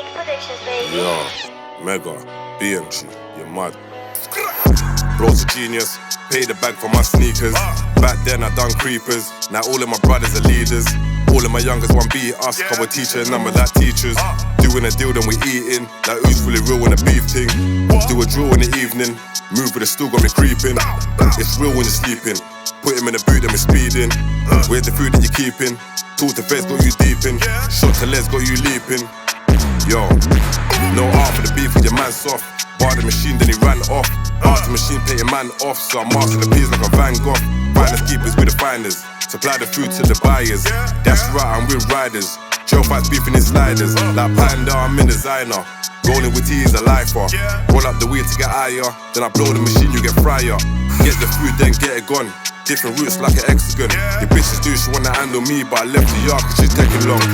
Yo, MEGA BMG, you're mad. Bro's a genius, paid the bag for my sneakers. Back then I done creepers, now all of my brothers are leaders. All of my youngest want beat us, cause we're teaching a number like teachers. Doing a deal then we eating, like who's really real in the beef thing. Do a drill in the evening, move with the still got me creeping. It's real when you're sleeping, put him in the boot then we're speeding. Where's the food that you're keeping? Talk to feds got you deeping, shot to legs got you leaping. Yo, no art for the beef with your man soft. Bar the machine then he ran off. Art the machine pay your man off, so I'm marking the peas like a Van Gogh. Finest keepers with the finders, supply the food to the buyers. That's right, I'm with riders. Joe fights beefing in sliders. Like Panda, I'm in designer. Rolling with tea is a lifer. Roll up the weed to get higher, then I blow the machine, you get fryer. Get the food, then get it gone. Different routes like an hexagon. The bitches do, she wanna handle me, but I left the yard cause she's taking long.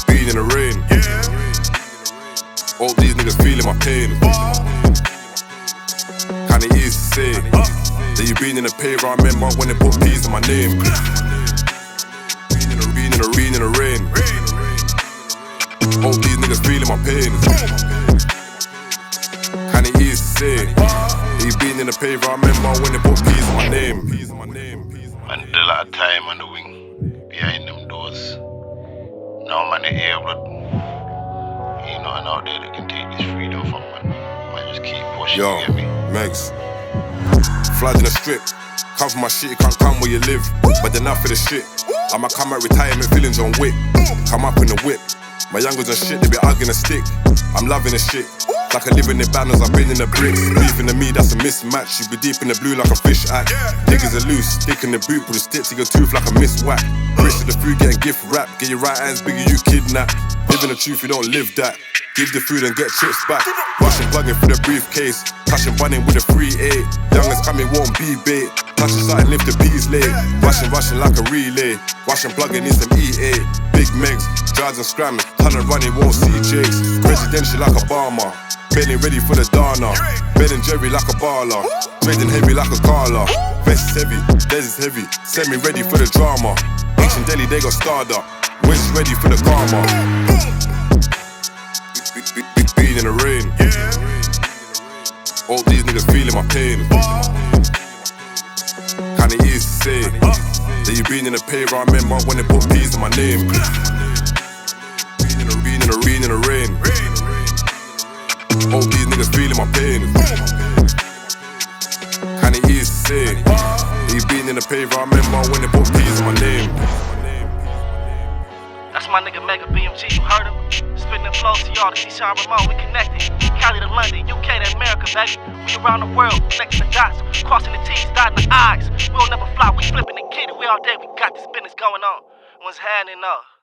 Being in the rain. All these niggas feeling my pain. Kinda easy to say that you been in the paper. I remember when they put P's in my name. Being in the rain. All these niggas feeling my pain. Kinda easy to say that you been in the paper. I remember when they put P's in my name. Man, did a lot of time on the wing, behind them doors. Now man, the air, but ain't nothing out there that can take this freedom from man. Man, just keep pushing. Yo, you get me? Megs, flood in the strip. Come for my shit, you can't come where you live. But enough for the shit. I'ma come out retirement feeling John Wick. Come up in the whip. My youngers and shit, they be hugging a stick. I'm loving the shit. Like I live in the banners, I've been in the bricks. Beefing to me, that's a mismatch. You be deep in the blue like a fish act. Niggas are loose, stick in the boot, put a stick to your tooth like a miss whack. Rich to the food, getting gift wrap. Get your right hands bigger, you kidnap. Living the truth, you don't live that. Give the food and get chips back. Rushing, plugging for the briefcase. Touching, bunning with a 3-8. Youngest coming, won't be bait. Touching something, lift the peas late. Rushing like a relay. Rushing, plugging in some EA. Big Megs, drives and scrams. Ton of running, won't see Jakes. Residential like a Obama. Benny ready for the Dana. Ben and Jerry like a baller. Trading heavy like a Carla. Vest is heavy, Des is heavy. Semi ready for the drama. H and Delhi, they got starred up. West ready for the karma. Being in the rain. All these niggas feeling my pain. Kinda easy to say that you been in the paper. I remember when they put P's in my name. Being in the rain. All these niggas feeling my pain. Kinda easy to say that you been in the paper. I remember when they put P's in my name. That's my nigga Mega BMG, you heard him? Spitting them flows to y'all, the T-Shine remote, we connected. Cali to London, UK to America, baby. We around the world, connecting the dots, crossing the T's, dotting the I's. We'll never fly, we flipping and kidding. We all day, we got this business going on. What's happening up?